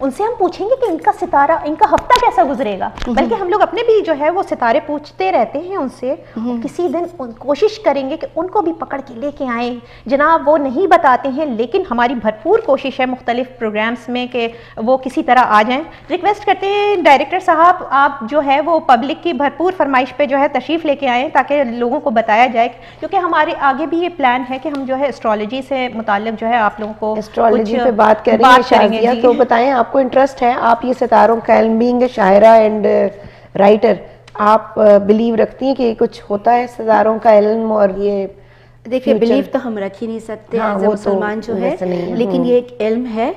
ان سے ہم پوچھیں گے کہ ان کا ستارہ، ان کا ہفتہ کیسا گزرے گا، بلکہ ہم لوگ اپنے بھی جو ہے وہ ستارے پوچھتے رہتے ہیں ان سے. کسی دن کوشش کریں گے کہ ان کو بھی پکڑ کے لے کے آئیں. جناب وہ نہیں بتاتے ہیں لیکن ہماری بھرپور کوشش ہے مختلف پروگرامز میں کہ وہ کسی طرح آ جائیں. ریکویسٹ کرتے ہیں ڈائریکٹر صاحب آپ جو ہے وہ پبلک کی بھرپور فرمائش پہ جو ہے تشریف لے کے آئیں تاکہ لوگوں کو بتایا جائے، کیونکہ ہمارے آگے بھی یہ پلان ہے کہ ہم جو ہے اسٹرالوجی سے متعلق جو ہے آپ لوگوں کو اسٹرالوجی پہ بات کریں گے. شازیہ تو بتائیں آپ کو انٹرسٹ ہے، آپ یہ ستاروں کا علم، بینگ اے شاعرہ اینڈ رائٹر، آپ بلیو رکھتی ہیں کہ کچھ ہوتا ہے ستاروں کا علم؟ اور یہ دیکھیے بلیو تو ہم رکھ ہی نہیں سکتے ایز اے مسلمان جو ہے، لیکن یہ ایک علم ہے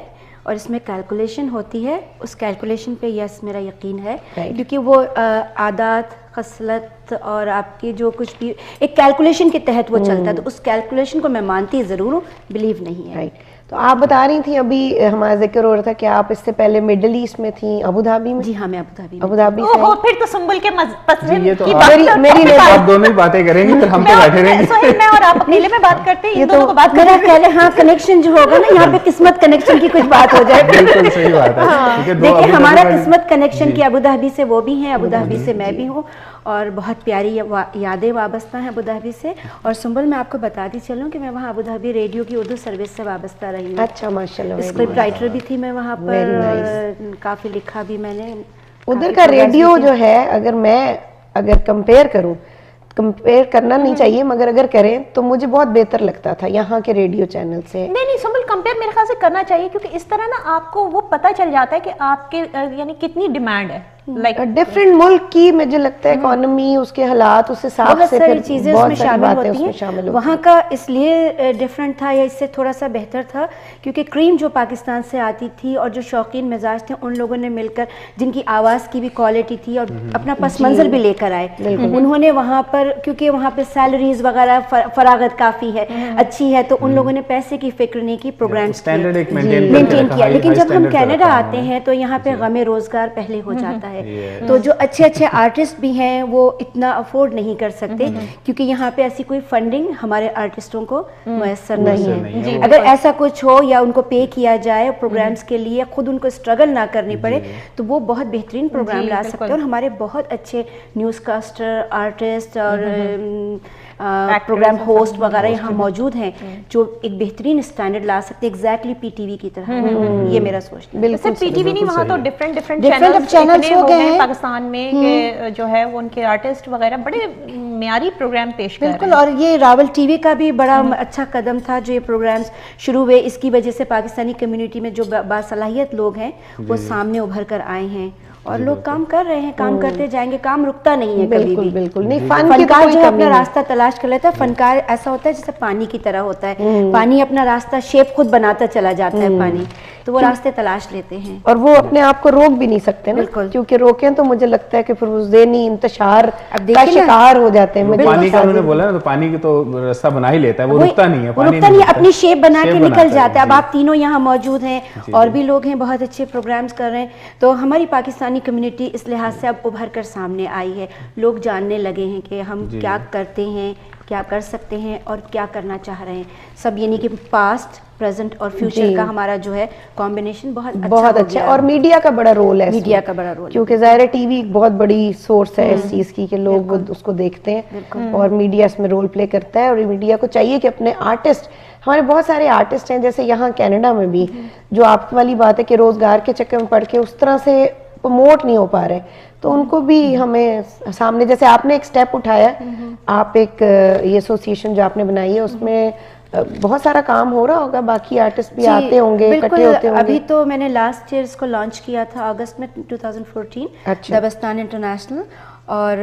اور اس میں کیلکولیشن ہوتی ہے. اس کیلکولیشن پہ یس میرا یقین ہے، کیونکہ وہ عادات، خصلت اور آپ کی جو کچھ بھی ایک کیلکولیشن کے تحت وہ چلتا ہے، تو اس کیلکولیشن کو میں مانتی ضرور ہوں، بلیو نہیں ہے. تو آپ بتا رہی تھیں ابھی ہمارا ذکر ہو رہا تھا کہ آپ اس سے پہلے مڈل ایسٹ میں تھیں، ابو دھابی میں. جی ہاں میں ابو دھابی سے. پھر تو سنبل کے پسند کی میری آپ دونوں ہی باتیں کریں گے پھر ہم تو بیٹھے رہیں گے. میں اور آپ اکیلے میں بات کرتے ہیں، دونوں کو بات میرا پہلے ہاں کنیکشن جو ہوگا نا یہاں پہ قسمت کنیکشن کی کچھ بات ہو جائے. بالکل صحیح بات ہے. دیکھیں ہمارا قسمت کنیکشن کی ابو دھابی سے وہ بھی ہیں، ابو دھابی سے میں بھی ہوں، اور بہت پیاری یادیں وابستہ ہیں ابو دھابی سے. اور سنبل میں آپ کو بتاتی چلوں کہ میں وہاں ابو دھابی ریڈیو کی اردو سروس سے وابستہ رہی ہوں. اچھا ماشاءاللہ. اسکرپٹ رائٹر بھی تھی میں وہاں پر، کافی لکھا بھی میں نے. ادھر کا ریڈیو جو ہے اگر کمپیئر کروں، کمپیئر کرنا نہیں چاہیے مگر اگر کریں تو مجھے بہت بہتر لگتا تھا یہاں کے ریڈیو چینل سے. نہیں سنبل کمپیئر میرے خیال سے کرنا چاہیے، کیونکہ اس طرح نا آپ کو وہ پتہ چل جاتا ہے کہ آپ کے یعنی کتنی ڈیمانڈ ہے. ڈفرینٹ ملک کی مجھے لگتا ہے اکانومی، اس کے حالات، اس حساب سے بہت ساری چیزیں اس میں شامل ہوتی ہیں. وہاں کا اس لیے ڈفرینٹ تھا یا اس سے تھوڑا سا بہتر تھا کیونکہ کریم جو پاکستان سے آتی تھی اور جو شوقین مزاج تھے ان لوگوں نے مل کر، جن کی آواز کی بھی کوالٹی تھی اور اپنا پس منظر بھی لے کر آئے، انہوں نے وہاں پر، کیونکہ وہاں پہ سیلریز وغیرہ فراغت کافی ہے، اچھی ہے، تو ان لوگوں نے پیسے کی فکر نہیں کی، پروگرامز مینٹین کیا. لیکن جب ہم کینیڈا آتے ہیں تو یہاں پہ غم روزگار پہلے ہو جاتا ہے. تو جو اچھے آرٹسٹ بھی ہیں وہ اتنا افورڈ نہیں کر سکتے کیونکہ یہاں پہ ایسی کوئی فنڈنگ ہمارے آرٹسٹوں کو میسر نہیں ہے. اگر ایسا کچھ ہو یا ان کو پے کیا جائے پروگرامز کے لیے، خود ان کو اسٹرگل نہ کرنی پڑے، تو وہ بہت بہترین پروگرام لا سکتے ہیں. اور ہمارے بہت اچھے نیوز کاسٹر، آرٹسٹ اور پروگرام ہوسٹ وغیرہ یہاں موجود ہیں جو ایک بہترین اسٹینڈرڈ لا سکتے، ایگزیکٹلی پی ٹی وی کی طرح. یہ میرا سوچ. بالکل پی ٹی وی نہیں، وہاں تو ڈفرینٹ چینلز ہو گئے ہیں پاکستان میں کہ جو ہے وہ ان کے آرٹسٹ وغیرہ بڑے معیاری پروگرام پیش کر رہے ہیں. بالکل. اور یہ راول ٹی وی کا بھی بڑا اچھا قدم تھا جو یہ پروگرامز شروع ہوئے. اس کی وجہ سے پاکستانی کمیونٹی میں جو باصلاحیت لوگ ہیں وہ سامنے ابھر کر آئے ہیں اور لوگ کام کر رہے ہیں، کام کرتے جائیں گے، کام رکتا نہیں ہے کبھی بھی. بالکل نہیں. فنکار جو اپنا راستہ تلاش کر لیتا ہے، فنکار ایسا ہوتا ہے جیسے پانی کی طرح ہوتا ہے، پانی اپنا راستہ شیپ خود بناتا چلا جاتا ہے پانی، تو وہ راستے تلاش لیتے ہیں اور وہ اپنے آپ کو روک بھی نہیں سکتے نا، کیونکہ روکیں تو مجھے لگتا ہے کہ پھر وہ ذہنی انتشار کا شکار ہو جاتے ہیں. پانی کا انہوں نے بولا نا، تو پانی کی تو راستہ بنا ہی لیتا ہے، وہ رکتا نہیں ہے، وہ رکتا نہیں ہے، اپنی شیپ بنا کے نکل جاتا ہے. اب آپ تینوں یہاں موجود ہیں اور بھی لوگ ہیں بہت اچھے پروگرامز کر رہے ہیں. تو ہماری پاکستانی کمیونٹی اس لحاظ سے اب ابھر کر سامنے آئی ہے. لوگ جاننے لگے ہیں کہ ہم کیا کرتے ہیں، کیا کر سکتے ہیں اور کیا کرنا چاہ رہے ہیں سب، یعنی کہ پاسٹ، پریزنٹ اور فیوچر کا ہمارا جو ہے کمبینیشن بہت اچھا. اور میڈیا کا بڑا رول ہے، میڈیا کا بڑا رول، کیونکہ ظاہر ٹی وی ایک بہت بڑی سورس ہے اس چیز کی کہ لوگ اس کو دیکھتے ہیں اور میڈیا اس میں رول پلے کرتا ہے. اور میڈیا کو چاہیے کہ اپنے آرٹسٹ، ہمارے بہت سارے آرٹسٹ ہیں جیسے یہاں کینیڈا میں بھی، جو آپ والی بات ہے کہ روزگار کے چکر میں پڑھ کے اس طرح سے پروموٹ نہیں ہو پا رہے، تو ان کو بھی ہمیں سامنے، جیسے آپ نے ایک سٹیپ اٹھایا، آپ ایک یہ ایسوسیشن جو آپ نے بنائی ہے اس میں بہت سارا کام ہو رہا ہوگا، باقی آرٹسٹ بھی آتے ہوں گے، اکٹھے ہوتے ہوں گے. ابھی تو میں نے لاسٹ ایئر اس کو لانچ کیا تھا اگست میں 2014 دبستان انٹرنیشنل، اور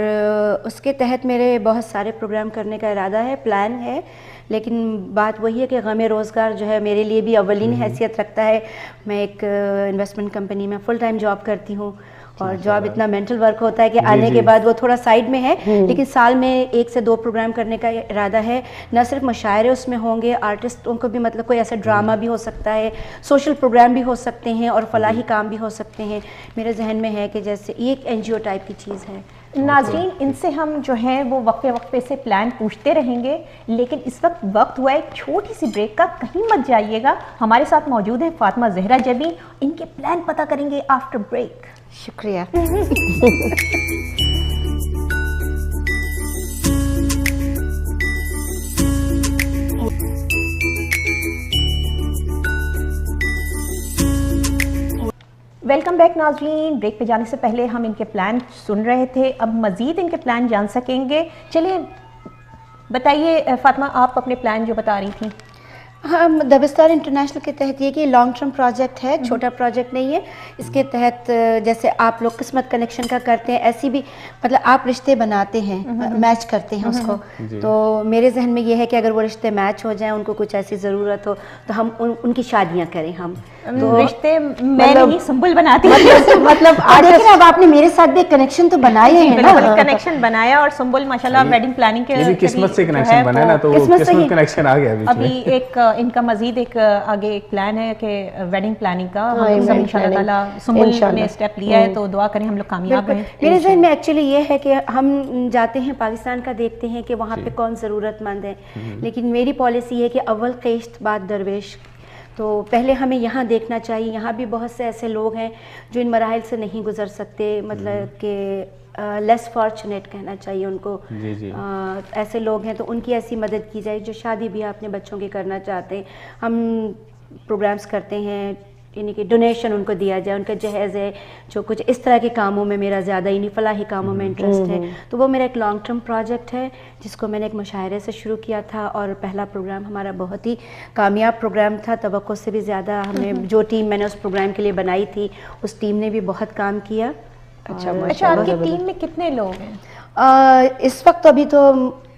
اس کے تحت میرے بہت سارے پروگرام کرنے کا ارادہ ہے، پلان ہے. لیکن بات وہی ہے کہ غم روزگار جو ہے میرے لیے بھی اولین حیثیت رکھتا ہے. میں ایک انویسٹمنٹ کمپنی میں فل ٹائم جاب کرتی ہوں اور جاب اتنا مینٹل ورک ہوتا ہے کہ آنے کے بعد وہ تھوڑا سائیڈ میں ہے، لیکن سال میں 1 سے 2 پروگرام کرنے کا ارادہ ہے. نہ صرف مشاعرے اس میں ہوں گے، آرٹسٹوں کو بھی مطلب کوئی ایسا ڈرامہ بھی ہو سکتا ہے، سوشل پروگرام بھی ہو سکتے ہیں اور فلاحی کام بھی ہو سکتے ہیں. میرے ذہن میں ہے کہ جیسے ایک NGO ٹائپ کی چیز ہے ناظرین ان سے ہم جو ہیں وہ وقفے وقفے سے پلان پوچھتے رہیں گے، لیکن اس وقت ہوا ہے ایک چھوٹی سی بریک کا، کہیں مت جائیے گا. ہمارے ساتھ موجود ہیں فاطمہ زہرا جبین، ان کے پلان پتہ کریں گے آفٹر بریک. شکریہ. ویلکم بیک ناظرین. بریک پہ جانے سے پہلے ہم ان کے پلان سن رہے تھے، اب مزید ان کے پلان جان سکیں گے. چلیے بتائیے فاطمہ، آپ اپنے پلان جو بتا رہی تھیں. ہاں، دبستان انٹرنیشنل کے تحت یہ کہ لانگ ٹرم پروجیکٹ ہے، چھوٹا پروجیکٹ نہیں ہے. اس کے تحت جیسے آپ لوگ قسمت کنیکشن کا کرتے ہیں، ایسی بھی مطلب آپ رشتے بناتے ہیں، میچ کرتے ہیں اس کو. تو میرے ذہن میں یہ ہے کہ اگر وہ رشتے میچ ہو جائیں، ان کو کچھ ایسی ضرورت ہو تو ہم ان کی شادیاں کریں. ہم رشتے میں نہیں سنبل بناتی مطلب دیکھیں اب آپ نے میرے ساتھ بھی کنیکشن تو بنائے ہیں نا، کنیکشن بنایا. اور سنبل ماشاءاللہ ویڈنگ پلاننگ کے قسمت سے کنیکشن بنا نا، تو قسمت کنیکشن آ گیا. ابھی ایک ان کا مزید ایک آگے ایک پلان ہے کہ ویڈنگ پلاننگ کا ہم سب انشاءاللہ تعالی سنبل نے اسٹیپ لیا ہے، تو دعا کریں ہم لوگ کامیاب رہیں. میرے ذہن میں ایکچولی یہ ہے کہ ہم جاتے ہیں پاکستان کا، دیکھتے ہیں کہ وہاں پہ کون ضرورت مند ہے، لیکن میری پالیسی ہے کہ اول قیشت بعد درویش. تو پہلے ہمیں یہاں دیکھنا چاہیے. یہاں بھی بہت سے ایسے لوگ ہیں جو ان مراحل سے نہیں گزر سکتے، مطلب کہ لیس فارچونیٹ کہنا چاہیے ان کو. ایسے لوگ ہیں تو ان کی ایسی مدد کی جائے. جو شادی بھی اپنے بچوں کی کرنا چاہتے ہیں، ہم پروگرامز کرتے ہیں، یعنی کہ ڈونیشن ان کو دیا جائے. ان کا جہیز ہے، جو کچھ اس طرح کے کاموں میں میرا زیادہ یعنی فلاحی کاموں میں انٹرسٹ ہے. تو وہ میرا ایک لانگ ٹرم پروجیکٹ ہے جس کو میں نے ایک مشاعرے سے شروع کیا تھا، اور پہلا پروگرام ہمارا بہت ہی کامیاب پروگرام تھا. توقع سے بھی زیادہ ہم نے جو ٹیم میں نے اس پروگرام کے لیے بنائی تھی، اس ٹیم نے بھی بہت کام کیا. اچھا، آپ کی ٹیم میں کتنے لوگ ہیں اس وقت؟ ابھی تو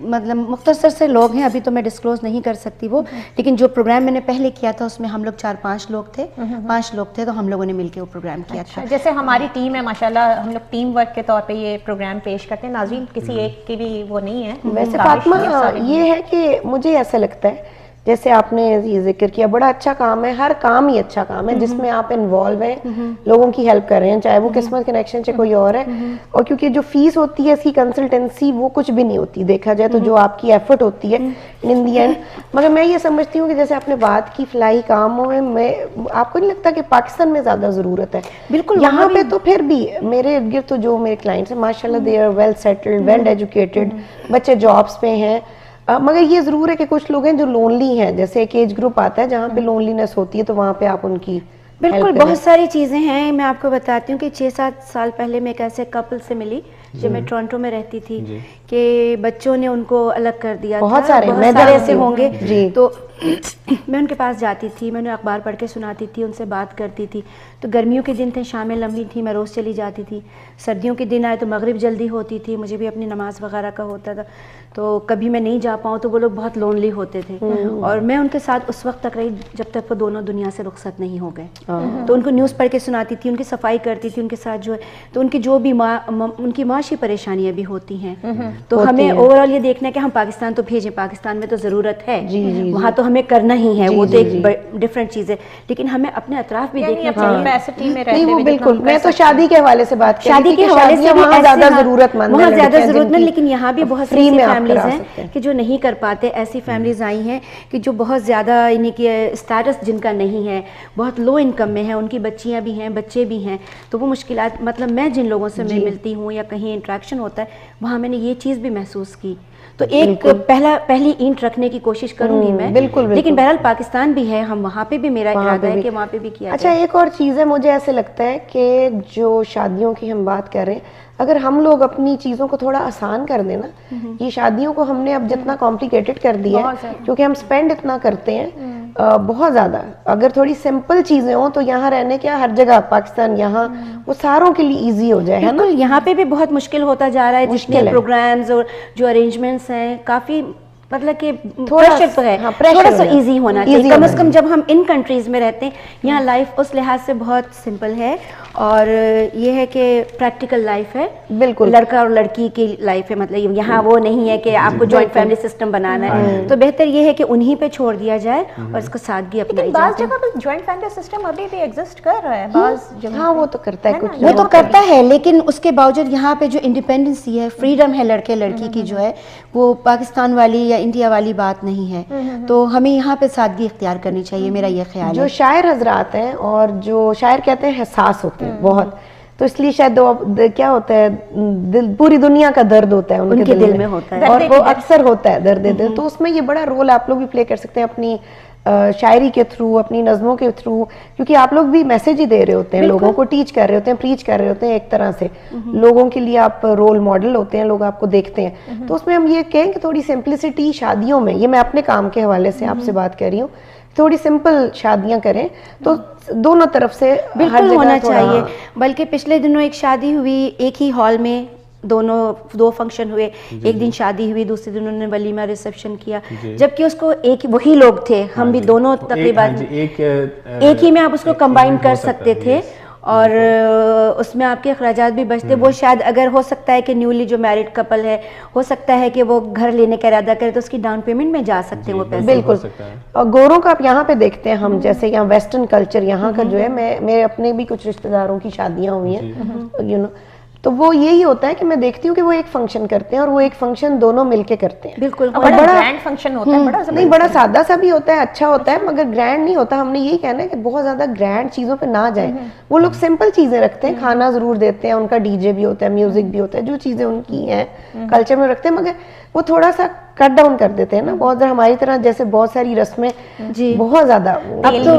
مطلب مختصر سے لوگ ہیں، ابھی تو میں ڈسکلوز نہیں کر سکتی وہ، لیکن جو پروگرام میں نے پہلے کیا تھا اس میں ہم لوگ 4-5 لوگ تھے، 5 لوگ تھے، تو ہم لوگوں نے مل کے وہ پروگرام کیا تھا. جیسے ہماری ٹیم ہے ماشاءاللہ، ہم لوگ ٹیم ورک کے طور پہ یہ پروگرام پیش کرتے ہیں. ناظرین کسی ایک کی بھی وہ نہیں ہے. ویسے فاطمہ یہ ہے کہ مجھے ایسا لگتا ہے جیسے آپ نے یہ ذکر کیا، بڑا اچھا کام ہے. ہر کام ہی اچھا کام ہے جس میں آپ انوالو ہیں، لوگوں کی ہیلپ کر رہے ہیں، چاہے وہ قسمت کنیکشن سے کوئی اور ہے. اور کیونکہ جو فیس ہوتی ہے اس کی کنسلٹنسی وہ کچھ بھی نہیں ہوتی دیکھا جائے تو، جو آپ کی ایفرٹ ہوتی ہے ان دی اینڈ. مگر میں یہ سمجھتی ہوں کہ جیسے آپ نے بات کی فلاحی کاموں میں، آپ کو نہیں لگتا کہ پاکستان میں زیادہ ضرورت ہے؟ بالکل. یہاں پہ تو پھر بھی میرے ارد گرد تو جو میرے کلائنٹس ہیں ماشاءاللہ they are well settled, well educated, بچے جابس پہ ہیں. مگر یہ ضرور ہے کہ کچھ لوگ ہیں جو لونلی ہیں. جیسے ایک ایج گروپ آتا ہے جہاں پہ لونلینس ہوتی ہے، تو وہاں پہ آپ ان کی بالکل بہت ساری چیزیں ہیں. میں آپ کو بتاتی ہوں کہ 6-7 سال پہلے میں ایک ایسے کپل سے ملی جب میں ٹورنٹو میں رہتی تھی کہ بچوں نے ان کو الگ کر دیا. بہت سارے ایسے ہوں گے. تو میں ان کے پاس جاتی تھی، میں انہیں اخبار پڑھ کے سناتی تھی، ان سے بات کرتی تھی. تو گرمیوں کے دن تھے، شامیں لمبی تھیں، میں روز چلی جاتی تھی. سردیوں کے دن آئے تو مغرب جلدی ہوتی تھی، مجھے بھی اپنی نماز وغیرہ کا ہوتا تھا. تو کبھی میں نہیں جا پاؤں تو وہ لوگ بہت لونلی ہوتے تھے، اور میں ان کے ساتھ اس وقت تک رہی جب تک وہ دونوں دنیا سے رخصت نہیں ہو گئے. تو ان کو نیوز پڑھ کے سناتی تھی، ان کی صفائی کرتی تھی ان کے ساتھ جو ہے. تو ان کی جو بھی ان کی معاشی پریشانیاں بھی ہوتی ہیں. تو ہمیں اوور آل یہ دیکھنا ہے کہ ہم پاکستان تو بھیجیں، پاکستان میں تو ضرورت ہے، وہاں تو ہمیں کرنا ہی ہے، وہ تو ایک ڈفرینٹ چیز ہے. لیکن ہمیں اپنے اطراف بھی دیکھنا چاہیے. بالکل. میں تو شادی کے حوالے سے بات کر رہی تھی کہ شادیاں وہاں زیادہ ضرورت مند ہیں، وہاں زیادہ ضرورت مند. لیکن یہاں بھی بہت سی فیملیز ہیں کہ جو نہیں کر پاتے. ایسی فیملیز آئی ہیں کہ جو بہت زیادہ یعنی کہ اسٹیٹس جن کا نہیں ہے، بہت لو انکم میں ہیں، ان کی بچیاں بھی ہیں، بچے بھی ہیں. تو وہ مشکلات، مطلب میں جن لوگوں سے میں ملتی ہوں یا کہیں انٹریکشن ہوتا ہے، وہاں میں نے یہ چیز بھی محسوس کی. تو ایک پہلی اینٹ رکھنے کی کوشش کروں گی میں. بالکل. لیکن بہرحال پاکستان بھی ہے، ہم وہاں پہ بھی میرا ارادہ ہے کہ وہاں پہ بھی کیا. اچھا، ایک اور چیز ہے، مجھے ایسے لگتا ہے کہ جو شادیوں کی ہم بات کر رہے ہیں، اگر ہم لوگ اپنی چیزوں کو تھوڑا آسان کر دیں نا، یہ شادیوں کو ہم نے اب جتنا کمپلیکیٹڈ کر دیا ہے کیونکہ ہم سپینڈ اتنا کرتے ہیں بہت زیادہ. اگر تھوڑی سمپل چیزیں ہوں تو یہاں رہنے کیا ہر جگہ پاکستان، یہاں وہ ساروں کے لیے ایزی ہو جائے. بالکل. یہاں پہ بھی بہت مشکل ہوتا جا رہا ہے. جتنے پروگرامز اور جو ارینجمنٹس ہیں کافی مطلب کہ تھوڑا پریشر تو ہے, تھوڑا سا ایزی ہونا چاہیے کم از کم. جب ہم ان کنٹریز میں رہتے ہیں, یہاں لائف اس لحاظ سے بہت سمپل ہے, اور یہ ہے کہ پریکٹیکل لائف ہے, بالکل لڑکا اور لڑکی کی لائف ہے, مطلب یہاں وہ نہیں ہے کہ آپ کو جوائنٹ فیملی سسٹم بنانا ہے, تو بہتر یہ ہے کہ انہیں پہ چھوڑ دیا جائے اور اس کو سادگی اپنائی جائے. بعض جگہ پر جوائنٹ فیملی سسٹم ابھی بھی ایگزسٹ کر رہا ہے, بعض جگہ ہاں وہ تو کرتا ہے, کچھ وہ تو کرتا ہے, لیکن اس کے باوجود یہاں پہ جو انڈیپینڈنسی ہے, فریڈم ہے لڑکے لڑکی کی جو ہے, وہ پاکستان والی یا انڈیا والی بات نہیں ہے. تو ہمیں یہاں پہ سادگی اختیار کرنی چاہیے, میرا یہ خیال ہے. جو شاعر حضرات ہیں اور جو شاعر کہتے ہیں حساس ہوتے ہیں بہت, تو اس لیے شاید کیا ہوتا ہے, پوری دنیا کا درد ہوتا ہے ان کے دل میں ہوتا ہے, اور وہ اکثر ہوتا ہے درد دل. تو اس میں یہ بڑا رول آپ لوگ بھی پلے کر سکتے ہیں اپنی شاعری کے تھرو, اپنی نظموں کے تھرو, کیونکہ آپ لوگ بھی میسج ہی دے رہے ہوتے ہیں, لوگوں کو ٹیچ کر رہے ہوتے ہیں, پریچ کر رہے ہوتے ہیں ایک طرح سے, لوگوں کے لیے آپ رول ماڈل ہوتے ہیں, لوگ آپ کو دیکھتے ہیں. تو اس میں ہم یہ کہیں کہ تھوڑی سمپلسٹی شادیوں میں, یہ میں اپنے کام کے حوالے سے آپ سے بات کر رہی ہوں, تھوڑی سمپل شادیاں کریں تو دونوں طرف سے بالکل ہونا چاہیے. بلکہ پچھلے دنوں ایک شادی ہوئی ایک ہی ہال میں, دو فنکشن ہوئے, ایک دن شادی ہوئی, دوسرے دن انہوں نے ولیمہ ریسیپشن کیا, جبکہ اس کو ایک وہی لوگ تھے, ہم بھی دونوں تقریباً ایک ہی میں آپ اس کو کمبائن کر سکتے تھے, اور اس میں آپ کے اخراجات بھی بچتے. وہ شاید اگر ہو سکتا ہے کہ نیولی جو میرڈ کپل ہے, ہو سکتا ہے کہ وہ گھر لینے کا ارادہ کرے تو اس کی ڈاؤن پیمنٹ میں جا سکتے ہیں وہ پیسے. بالکل. اور گوروں کا آپ یہاں پہ دیکھتے ہیں ہم, جیسے یہاں ویسٹرن کلچر یہاں کا جو ہے, میرے اپنے بھی کچھ رشتہ داروں کی شادیاں ہوئی ہیں, تو وہ یہی ہوتا ہے کہ میں دیکھتی ہوں کہ وہ ایک فنکشن کرتے ہیں اور وہ ایک فنکشن دونوں مل کے کرتے ہیں. بالکل بڑا گرینڈ فنکشن ہوتا ہے, نہیں بڑا سادہ سا بھی ہوتا ہے, اچھا ہوتا ہے, مگر گرینڈ نہیں ہوتا. ہم نے یہی کہنا ہے کہ بہت زیادہ گرینڈ چیزوں پہ نہ جائیں. وہ لوگ سمپل چیزیں رکھتے ہیں, کھانا ضرور دیتے ہیں, ان کا ڈی جے بھی ہوتا ہے, میوزک بھی ہوتا ہے, جو چیزیں ان کی ہیں کلچر میں رکھتے ہیں, مگر وہ تھوڑا سا کٹ ڈاؤن کر دیتے ہیں نا. بہت زیادہ ہماری طرح جیسے بہت ساری رسمیں, بہت زیادہ اب تو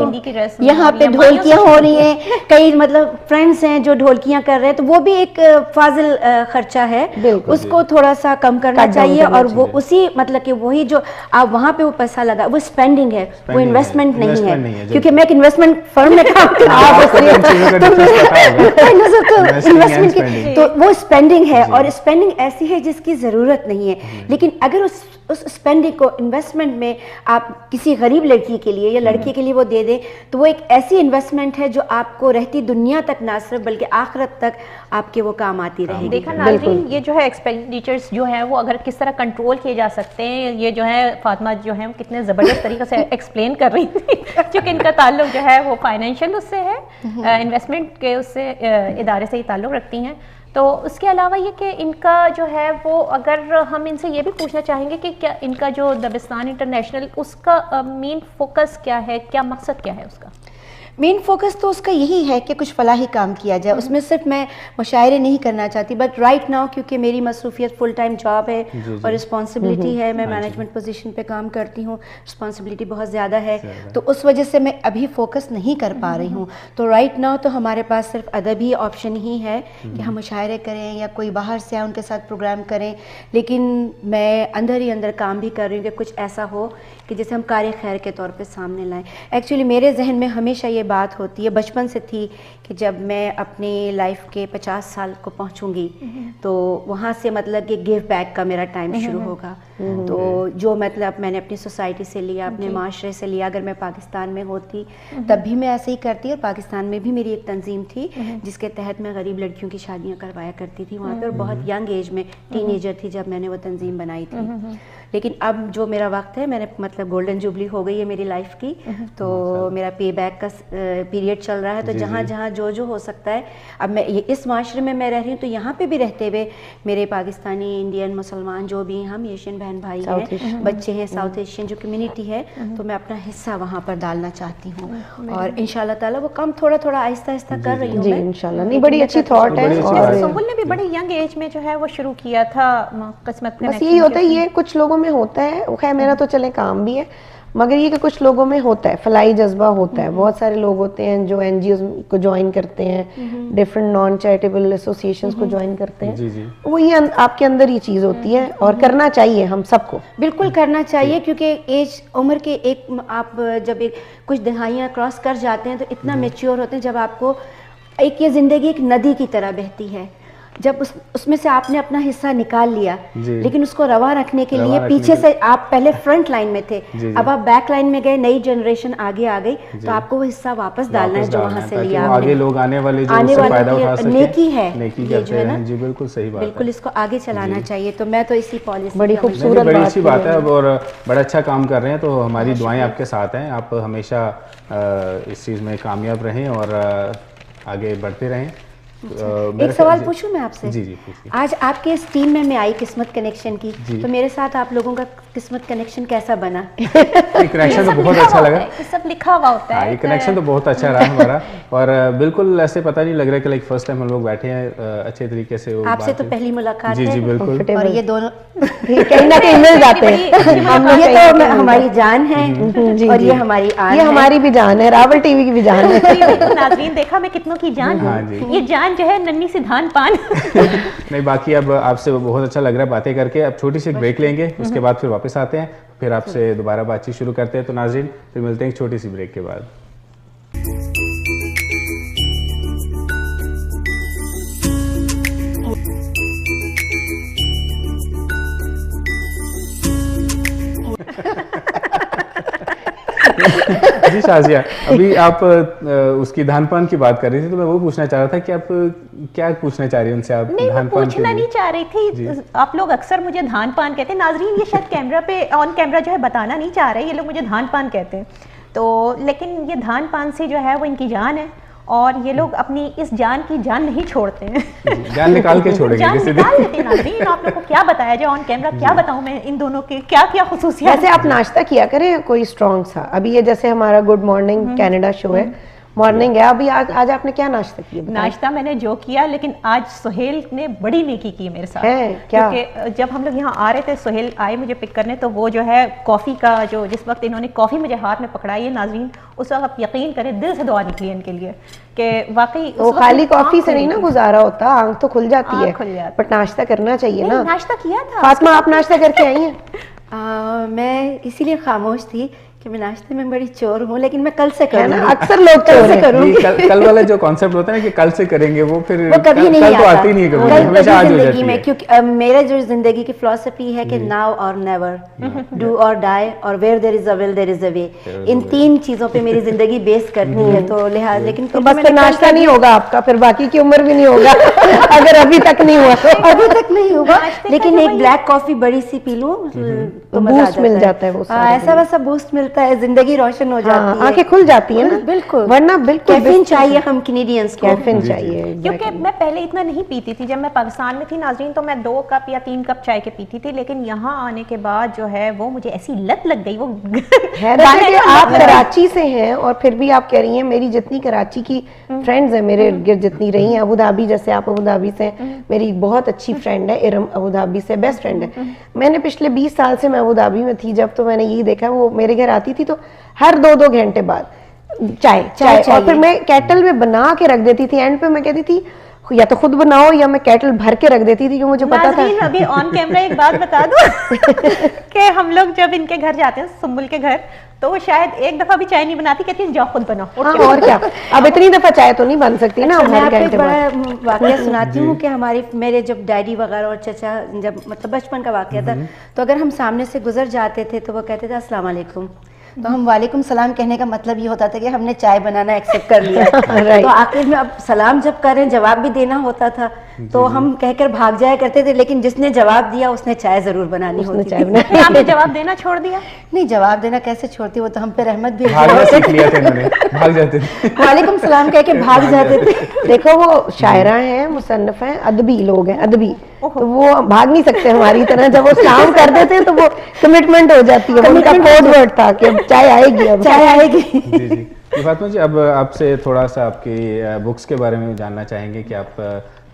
یہاں پہ ڈھولکیاں ہو رہی ہیں, کئی مطلب فرینڈس ہیں جو ڈھولکیاں کر رہے ہیں, تو وہ بھی ایک فاضل خرچہ ہے, اس کو تھوڑا سا کم کرنا چاہیے. اور وہ اسی مطلب کہ وہی جو آپ وہاں پہ وہ پیسہ لگا, وہ اسپینڈنگ ہے, وہ انویسٹمنٹ نہیں ہے, کیونکہ میں ایک انویسٹمنٹ فرم میں کام تو وہ اسپینڈنگ ہے, اور اسپینڈنگ ایسی ہے جس کی ضرورت نہیں ہے. لیکن اگر اس اسپینڈنگ کو انویسٹمنٹ میں آپ کسی غریب لڑکی کے لیے یا لڑکی کے لیے وہ دے دیں, تو وہ ایک ایسی انویسٹمنٹ ہے جو آپ کو رہتی دنیا تک نہ صرف بلکہ آخرت تک آپ کے وہ کام آتی رہے گی. دیکھا ناظرین, یہ جو ہے ایکسپینڈیچرز جو ہیں وہ اگر کس طرح کنٹرول کیے جا سکتے ہیں, یہ جو ہے فاطمہ جو ہے کتنے زبردست طریقے سے ایکسپلین کر رہی تھی, کیونکہ ان کا تعلق جو ہے وہ فائنینشیل اس سے ہے, انویسٹمنٹ کے اس سے ادارے سے ہی تعلق رکھتی ہیں. تو اس کے علاوہ یہ کہ ان کا جو ہے وہ, اگر ہم ان سے یہ بھی پوچھنا چاہیں گے کہ کیا ان کا جو دبستان انٹرنیشنل, اس کا مین فوکس کیا ہے, کیا مقصد کیا ہے اس کا؟ مین فوکس تو اس کا یہی ہے کہ کچھ فلاحی کام کیا جائے. اس میں صرف میں مشاعرے نہیں کرنا چاہتی, بٹ رائٹ ناؤ کیونکہ میری مصروفیت فل ٹائم جاب ہے اور رسپانسبلٹی ہے, میں مینجمنٹ پوزیشن پہ کام کرتی ہوں, رسپانسبلٹی بہت زیادہ ہے, تو اس وجہ سے میں ابھی فوکس نہیں کر پا رہی ہوں. تو رائٹ ناؤ تو ہمارے پاس صرف ادبی آپشن ہی ہے کہ ہم مشاعرے کریں یا کوئی باہر سے آئے ان کے ساتھ پروگرام کریں. لیکن میں اندر ہی اندر کام بھی کر رہی ہوں کہ کچھ ایسا ہو کہ جیسے ہم کار خیر کے طور پہ سامنے لائیں. ایکچولی میرے ذہن میں ہمیشہ یہ بات ہوتی ہے, بچپن سے تھی, کہ جب میں اپنی لائف کے 50 سال کو پہنچوں گی تو وہاں سے مطلب کہ گیو بیک کا میرا ٹائم شروع ہوگا. تو جو مطلب میں نے اپنی سوسائٹی سے لیا, اپنے معاشرے سے لیا, اگر میں پاکستان میں ہوتی تب بھی میں ایسے ہی کرتی. اور پاکستان میں بھی میری ایک تنظیم تھی جس کے تحت میں غریب لڑکیوں کی شادیاں کروایا کرتی تھی وہاں پہ, اور بہت ینگ ایج میں, ٹین ایجر تھی جب میں نے وہ تنظیم بنائی تھی. لیکن اب جو میرا وقت ہے, میں نے مطلب گولڈن جوبلی ہو گئی ہے میری لائف کی, تو میرا پے بیک کا پیریڈ چل رہا ہے. تو جہاں جہاں جو ہو سکتا ہے, اب میں اس معاشرے میں رہ رہی ہوں, تو یہاں پہ بھی رہتے ہوئے میرے پاکستانی, انڈین, مسلمان جو بھی ہم ایشین بہن بھائی ہیں, بچے ہیں, ساؤتھ ایشین جو کمیونٹی ہے, تو میں اپنا حصہ وہاں پر ڈالنا چاہتی ہوں. اور انشاءاللہ تعالیٰ وہ کام تھوڑا تھوڑا آہستہ آہستہ کر رہی ہوں. جی انشاءاللہ, نہیں بڑی اچھی تھاٹ ہے. اور سنبل نے بھی بڑی ینگ ایج میں جو ہے وہ شروع کیا تھا قسمت بس یہی ہوتا ہے, یہ کچھ لوگوں میں ہوتا ہے. خیر میرا تو چلے کام بھی ہے, مگر یہ کہ کچھ لوگوں میں ہوتا ہے, فلاحی جذبہ ہوتا ہے. بہت سارے لوگ ہوتے ہیں جو این جی اوز کو جوائن کرتے ہیں, ڈفرینٹ نان چیریٹیبل ایسوسیشنز کو جوائن کرتے ہیں. وہ یہ آپ کے اندر یہ چیز ہوتی ہے, اور کرنا چاہیے ہم سب کو, بالکل کرنا چاہیے. کیونکہ ایج عمر کے ایک آپ جب ایک کچھ دہائیاں کراس کر جاتے ہیں تو اتنا میچیور ہوتے ہیں جب آپ کو ایک یہ زندگی ایک ندی کی طرح بہتی ہے. جب اس میں سے آپ نے اپنا حصہ نکال لیا جی. لیکن اس کو رواں رکھنے کے رواں لیے رکھنے پیچھے کے سے آپ پہلے فرنٹ لائن میں تھے, جی. اب آپ بیک لائن میں گئے, نئی جنریشن آگے آ گئی, تو آپ کو وہ حصہ واپس ڈالنا ہے جو وہاں سے لیا آپ نے. آگے لوگ آنے والے جو آنے اس سے والوں فائدہ کی اٹھا سکیں, نیکی ہے نیکی یہ جو کرتے ہے نا, رہیں. جی بالکل صحیح بات ہے, بالکل اس کو آگے چلانا چاہیے. تو میں تو اسی پالیسی بڑی خوبصورت بڑی اچھی بات ہے اور بڑا اچھا کام کر رہے ہیں. تو ہماری دعائیں آپ کے ساتھ ہیں, آپ ہمیشہ اس چیز میں کامیاب رہیں اور آگے بڑھتے رہیں. ایک سوال پوچھوں میں آپ سے؟ جی جی پوچھیے. آج آپ کے اس ٹیم میں آئی قسمت کنیکشن کی, تو میرے ساتھ آپ لوگوں کا قسمت کنیکشن کیسا بنا؟ کنیکشن تو بہت اچھا لگا, سب لکھا ہوا ہوتا ہے, یہ کنیکشن تو بہت اچھا رہا ہمارا, اور بالکل ایسے پتہ نہیں لگ رہا کہ لائک فرسٹ ٹائم ہم لوگ بیٹھے ہیں اچھے طریقے سے. آپ سے تو پہلی ملاقات جی ہے. جی بالکل, اور یہ دونوں کہیں نہ کہیں مل جاتے ہیں. یہ تو ہماری جان ہے اور یہ ہماری آن ہے. یہ ہماری بھی جان ہے, راول ٹی وی کی بھی جان ہے. ناظرین دیکھا میں کتنوں کی جان ہوں, یہ جان جو ہے ننھی سی دھان پان. نہیں باقی اب آپ سے بہت اچھا لگ رہا ہے باتیں کر کے. اب چھوٹی سی ایک بریک لیں گے, اس کے بعد پھر واپس آتے ہیں, پھر آپ سے دوبارہ بات چیت شروع کرتے ہیں. تو ناظرین پھر ملتے ہیں ایک چھوٹی سی بریک کے بعد. جی شازیہ, ابھی آپ اس کی دھان پان کی بات کر رہی تھی, تو میں وہ پوچھنا چاہ رہا تھا کہ آپ کیا پوچھنا چاہ رہی ہیں ان سے؟ آپ نہیں, پوچھنا نہیں چاہ رہی تھی. آپ لوگ اکثر مجھے دھان پان کہتے ہیں. ناظرین یہ شاید کیمرہ پہ آن کیمرہ جو ہے بتانا نہیں چاہ رہے, یہ لوگ مجھے دھان پان کہتے ہیں. تو لیکن یہ دھان پان سے جو ہے وہ ان کی جان ہے, اور یہ لوگ اپنی اس جان کی جان نہیں چھوڑتے ہیں. جان نکال کے چھوڑیں گے جان کسی نکال لیتے ہیں. ناظرین آپ لوگ کو کیا بتایا جائے آن کیمرہ, کیا بتاؤں میں ان دونوں کے کیا کیا خصوصیات. ویسے آپ ناشتہ کیا کریں کوئی اسٹرانگ سا. ابھی یہ جیسے ہمارا گڈ مارننگ کینیڈا شو ہے, مارننگ ہے ابھی, آج آپ نے کیا ناشتہ کیا؟ ناشتہ میں نے جو کیا, لیکن آج سہیل نے بڑی نیکی کی میرے ساتھ. کیونکہ جب ہم لوگ یہاں آ رہے تھے, سہیل آئے مجھے پک کرنے, تو وہ جو ہے کافی کا جو جس وقت انہوں نے کافی مجھے ہاتھ میں پکڑائی ہے ناظرین, اس وقت آپ یقین کریں دل سے دعا نکلی ان کے لیے کہ واقعی وہ خالی کافی سے نہیں نا گزارا ہوتا, آنکھ تو کھل جاتی ہے, بٹ ناشتہ کرنا چاہیے نا. ناشتہ کیا تھا. فاطمہ آپ ناشتہ کر کے آئی ہیں؟ میں اسی لیے خاموش تھی کہ میں ناشتے میں بڑی چور ہوں, لیکن میں کل سے کروں گی. اکثر لوگ کل سے کروں گی. کل والا جو کانسیپٹ ہوتا ہے نا کہ کل سے کریں گے, وہ پھر کبھی نہیں آتا ہمیشہ آج ہو جاتی ہے. کیونکہ میرے جو زندگی کی فلسفی ہے کہ ناؤ اور نیور, ڈو اور ڈائی, اور ویئر دیر از اے ول دیر از اے وے. ان تین چیزوں پہ میری زندگی بیس کرتی ہے. تو لہٰذا لیکن بس پھر ناشتہ نہیں ہوگا آپ کا, پھر باقی کی عمر بھی نہیں ہوگا اگر ابھی تک نہیں ہوا. ابھی تک نہیں ہوگا, لیکن ایک بلیک کافی بڑی سی پی لوں تو بوسٹ مل جاتا ہے. ایسا ویسا بوسٹ ملتا ہے, زندگی روشن ہو جاتی ہے, آنکھیں کھل جاتی ہیں نا. بالکل, ورنہ بالکل کیفین چاہیے ہم کینیڈینز کو, کیفین چاہیے. کیونکہ میں پہلے اتنا نہیں پیتی تھی. جب میں پاکستان میں تھی ناظرین, تو میں 2 کپ یا 3 کپ چائے کے پیتی تھی, لیکن یہاں آنے کے بعد جو ہے وہ مجھے ایسی لت لگ گئی. وہ آپ کراچی سے ہیں اور پھر بھی آپ کہہ رہی ہیں میری جتنی کراچی کی فرینڈز ہیں میرے گرد جتنی رہی ہیں, ابو دھابی جیسے آپ ابو دھابی سے, میری بہت اچھی فرینڈ ہے ارم, ابو دھابی سے بیسٹ فرینڈ ہے. میں نے پچھلے 20 سال سے میں ابو دھابی میں تھی جب, تو میں نے یہی دیکھا وہ میرے گھر آتی تھی تو ہر 2 گھنٹے بعد چائے, اور پھر میں کیٹل میں بنا کے رکھ دیتی تھی. اینڈ پہ میں کہتی تھی یا تو خود بناؤ یا میں کیٹل بھر کے رکھ دیتی تھی, کہ مجھے پتا تھا. ابھی آن کیمرہ ایک بات بتا دوں کہ ہم لوگ جب ان کے گھر جاتے ہیں, سنبل کے گھر, تو وہ شاید ایک دفعہ بھی چائے نہیں بناتی, کہتی ہیں جاؤ خود بناؤ. اور کیا, اب اتنی دفعہ چائے تو نہیں بن سکتی نا. میں آپ کو ایک بڑا واقعہ سناتی ہوں کہ میرے جب ڈیڈی وغیرہ اور چچا, جب مطلب بچپن کا واقعہ تھا, تو اگر ہم سامنے سے گزر جاتے تھے تو وہ کہتے تھے السلام علیکم, تو ہم وعلیکم السلام کہنے کا مطلب یہ ہوتا تھا کہ ہم نے چائے بنانا ایکسیپٹ کر لیا. تو آخر میں اب سلام جب کریں جواب بھی دینا ہوتا تھا, تو ہم کہہ کر بھاگ جایا کرتے تھے, لیکن جس نے جواب دیا اس نے چائے ضرور بنانی ہوتی تھی. آپ نے جواب دینا چھوڑ دیا؟ نہیں, جواب دینا کیسے چھوڑتی, وہ تو ہم پہ رحمت بھی بھاگ جاتے تھے, وعلیکم السلام کہہ کے بھاگ جاتے تھے. دیکھو وہ شاعرہ ہیں, مصنف ہیں, ادبی لوگ ہیں, ادبی, تو وہ بھاگ نہیں سکتے ہماری طرح. جب وہ سلام کر دیتے ہیں تو وہ کمٹمنٹ ہو جاتی ہے, ان کا کوڈ ورڈ تھا کہ چائے آئے گی, اب چائے آئے گی. جی جی فاطمہ جی, اب آپ سے تھوڑا سا آپ کی بکس کے بارے میں جاننا چاہیں گے کہ آپ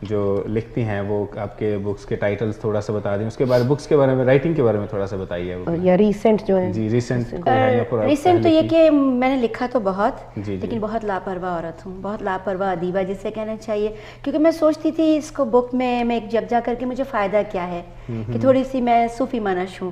جو لکھتی ہیں وہ آپ کے بکس کے ٹائٹلز تھوڑا سا بتا دیں, اس کے بارے بکس کے بارے میں, رائٹنگ کے بارے میں تھوڑا سا بتائیے. یا ریسنٹ جو ہے. جی ریسنٹ تو یہ کہ میں نے لکھا تو بہت, لیکن بہت لاپرواہ عورت ہوں, بہت لاپرواہ ادیبہ جسے کہنا چاہیے, کیونکہ میں سوچتی تھی اس کو بک میں ایک جب جا کر کے مجھے فائدہ کیا ہے, کہ تھوڑی سی میں صوفی منش ہوں,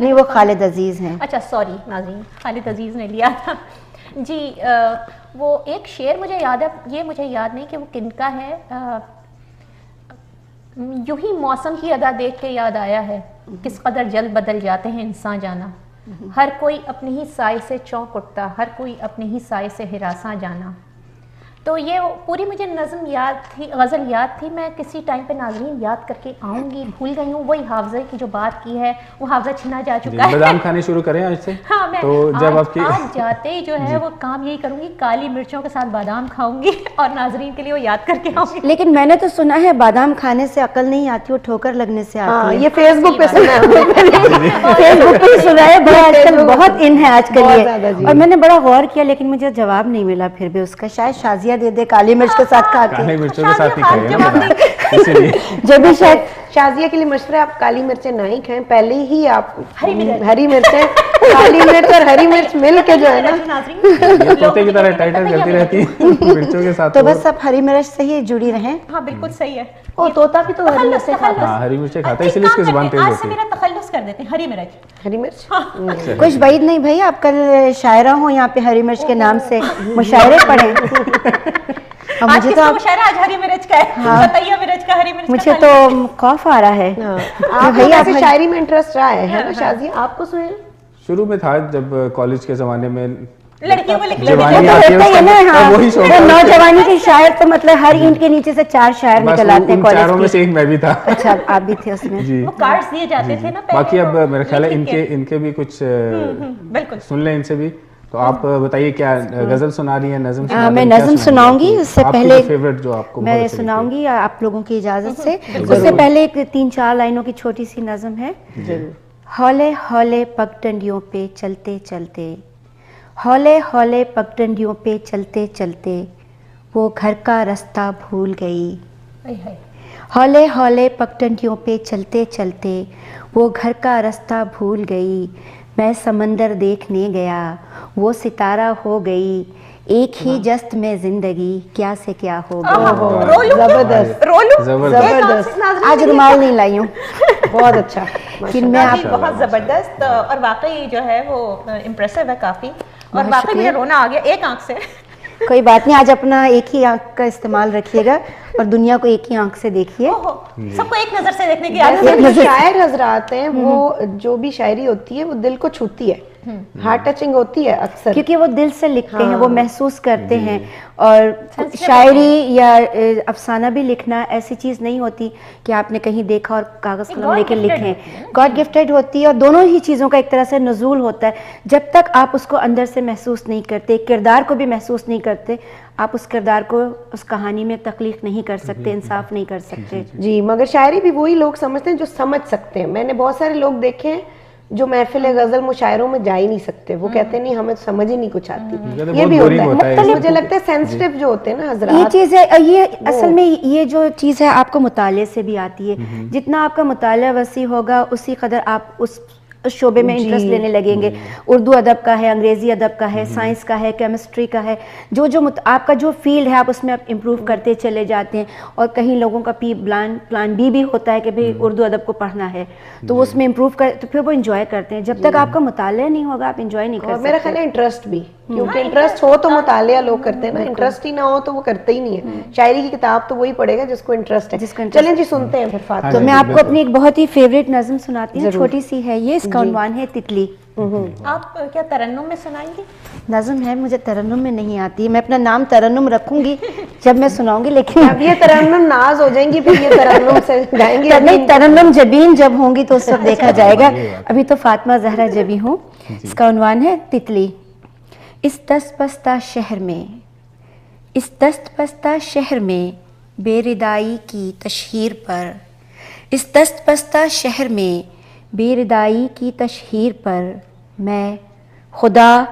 نہیں وہ خالد عزیز ہیں. اچھا سوری ناظرین، خالد عزیز نے لیا تھا جی. وہ ایک شعر مجھے یاد ہے، یہ مجھے یاد نہیں کہ وہ کن کا ہے. یوں ہی موسم کی ادا دیکھ کے یاد آیا ہے کس قدر جلد بدل جاتے ہیں انسان جانا. ہر کوئی اپنی ہی سائے سے چونک اٹھتا، ہر کوئی اپنی ہی سائے سے ہراساں جانا. تو یہ پوری مجھے نظم یاد تھی، غزل یاد تھی. میں کسی ٹائم پہ ناظرین یاد کر کے آؤں گی، بھول گئی ہوں. وہی حافظے کی جو بات کی ہے وہ حافظہ چھنا جا چکا ہے. بادام کھانے شروع کریں آج سے. ہاں میں تو جب آپ کی آج جاتے ہی جو ہے وہ کام یہی کروں گی، کالی مرچوں کے ساتھ بادام کھاؤں گی اور ناظرین کے لیے وہ یاد کر کے آؤں گی. لیکن میں نے تو سنا ہے بادام کھانے سے عقل نہیں آتی، وہ ٹھوکر لگنے سے آتی ہے. یہ فیس بک پہ سنا ہے، فیس بک پہ سنا ہے. بڑا آج کل بہت ان ہے آج کل یہ، اور میں نے بڑا غور کیا لیکن مجھے جواب نہیں ملا پھر بھی اس کا. شاید شازیہ دے دے کالی مرچ کے ساتھ کھا کے. کالی مرچوں کے ساتھ ہی کھائے نا بادام، اسی لیے جو بھی شاید شازیہ کے لیے مشورہ، آپ کالی مرچیں نہ ہی کھائیں، پہلے ہی آپ ہری مرچیں، کالی مرچ اور ہری مرچ مل کے جو ہے نا طوطے کی طرح ٹائٹل کرتی رہتی ہیں مرچوں کے ساتھ. تو بس اب ہری مرچ سے ہی جڑی رہیں. ہاں بالکل صحیح ہے. او طوطا بھی تو ہری مرچیں کھاتا ہے. ہاں ہری مرچیں کھاتا ہے، اسی لیے اس کی زبان تیز آج ہوتی سے ہے. میرا تخلص کر دیتے ہیں ہری مرچ. ہری مرچ کچھ بعید نہیں بھائی، آپ کل شاعرہ ہوں یہاں پہ ہری مرچ کے نام سے مشاعرے پڑھیں. آج کس کا مشاعرہ؟ آج ہری مرچ کا ہے. بتائیے مرچ کا، ہری مرچ کا. مجھے تو خوف آ رہا ہے. آپ کو شاعری میں انٹرسٹ رہا ہے نا شازیہ؟ آپ کو سہیل؟ شروع میں تھا، جب کالج کے زمانے میں لڑکیوں کو لکھ جوانی آتی ہے وہی شوق ہے. نوجوانی کے شاعر تو مطلب ہر اینٹ کے نیچے سے 4 شاعر نکل آتے ہیں کالج چاروں میں سے ایک میں بھی تھا. اچھا آپ بھی تھے اس میں. وہ کارڈز دیے جاتے تھے نا پہلے. باقی اب میرا خیال ہے ان کے بھی کچھ بالکل سن لیں ان سے بھی. تو آپ بتائیے کیا غزل سنا رہی ہیں، نظم سنا رہی ہیں؟ میں نظم سناؤں گی. اس سے پہلے فیورٹ جو آپ کو میں سناؤں گی آپ لوگوں کی اجازت سے. اس سے پہلے ایک 3-4 لائنوں کی چھوٹی سی نظم ہے. ہولے ہولے پگڈنڈیوں پہ چلتے چلتے، ہولے ہولے پگڈنڈیوں پہ چلتے چلتے وہ گھر کا رستہ بھول گئی. ہولے ہولے پگڈنڈیوں پہ چلتے چلتے وہ گھر کا رستہ بھول گئی. میں سمندر دیکھنے گیا، وہ ستارہ ہو گئی. ایک ہی جست میں زندگی کیا سے کیا ہو گئی. زبردست. آج رومال نہیں لائی ہوں. بہت اچھا. بہت زبردست. اور واقعی جو ہے وہ امپریسو ہے کافی. اور واقعی مجھے رونا آ گیا ایک آنکھ سے. کوئی بات نہیں، آج اپنا ایک ہی آنکھ کا استعمال رکھیے گا اور دنیا کو ایک ہی آنکھ سے دیکھیے. سب کو ایک نظر سے دیکھنے کی عادت. جو شاعر حضرات ہیں وہ جو بھی شاعری ہوتی ہے وہ دل کو چھوتی ہے، ہارٹ ٹچنگ ہوتی ہے اکثر، کیونکہ وہ دل سے لکھتے ہیں، وہ محسوس کرتے ہیں. اور شاعری یا افسانہ بھی لکھنا ایسی چیز نہیں ہوتی کہ آپ نے کہیں دیکھا اور کاغذ قلم لے کے لکھیں. گاڈ گفٹیڈ ہوتی ہے، اور دونوں ہی چیزوں کا ایک طرح سے نزول ہوتا ہے. جب تک آپ اس کو اندر سے محسوس نہیں کرتے، کردار کو بھی محسوس نہیں کرتے، آپ اس کردار کو اس کہانی میں تخلیق نہیں کر سکتے، انصاف نہیں کر سکتے. جی مگر شاعری بھی وہی لوگ سمجھتے ہیں جو سمجھ سکتے ہیں. میں نے بہت سارے لوگ دیکھے ہیں جو محفل غزل مشاعروں میں جا ہی نہیں سکتے. وہ کہتے نہیں ہمیں سمجھ ہی نہیں کچھ آتی. یہ بھی ہوتا ہے. مجھے لگتا ہے سینسٹیو جو ہوتے ہیں نا حضرات، یہ چیز ہے. یہ اصل میں یہ جو چیز ہے آپ کو مطالعے سے بھی آتی ہے. جتنا آپ کا مطالعہ وسیع ہوگا اسی قدر آپ اس شعبے میں انٹرسٹ لینے لگیں گے. اردو ادب کا ہے، انگریزی ادب کا ہے، سائنس کا ہے، کیمسٹری کا ہے. جو آپ کا جو فیلڈ ہے آپ اس میں امپروو کرتے چلے جاتے ہیں. اور کہیں لوگوں کا پلان بی بھی ہوتا ہے کہ بھئی اردو ادب کو پڑھنا ہے تو اس میں امپروو کر تو پھر وہ انجوائے کرتے ہیں. جب تک آپ کا مطالعہ نہیں ہوگا آپ انجوائے نہیں کر سکتے. اور میرا خیال ہے انٹرسٹ بھی، کیونکہ انٹرسٹ ہو تو مطالعہ لوگ کرتے ہیں نا، انٹرسٹ ہی نہ ہو تو وہ کرتے ہی نہیں ہے. شاعری کی کتاب تو وہی پڑھے گا جس کو انٹرسٹ ہے. چلیں جی سنتے ہیں پھر فاطمہ. تو میں آپ کو اپنی ایک بہت ہی فیوریٹ نظم سناتی ہوں، چھوٹی سی ہے یہ. اس کا عنوان ہے تتلی. آپ کیا ترنم میں سنائیں گی؟ نظم ہے، مجھے ترنم میں نہیں آتی. میں اپنا نام ترنم رکھوں گی جب میں سناؤں گی، لیکن اب یہ ترنم ناز ہو جائیں گی پھر یہ ترنم سے گائیں گے. نہیں، ترنم جبین جب ہوں گی تو اس وقت دیکھا جائے گا. ابھی تو فاطمہ زہرا جبی ہوں. اس کا عنوان ہے تتلی. اس دست بستہ شہر میں، اس دست بستہ شہر میں بے ردائی کی تشہیر پر، اس دست بستہ شہر میں بے ردائی کی تشہیر پر میں خدا،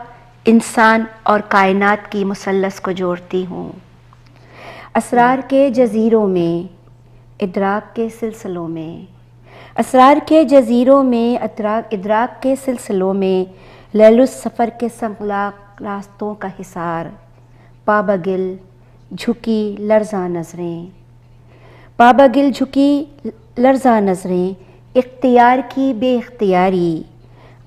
انسان اور کائنات کی مثلث کو جوڑتی ہوں. اسرار کے جزیروں میں، ادراک کے سلسلوں میں، اسرار کے جزیروں میں، ادراک کے سلسلوں میں، لیل السفر کے سنگلاق راستوں کا حصار، پابگل جھکی لرزاں نظریں، پابگل جھکی لرزاں نظریں، اختیار کی بے اختیاری،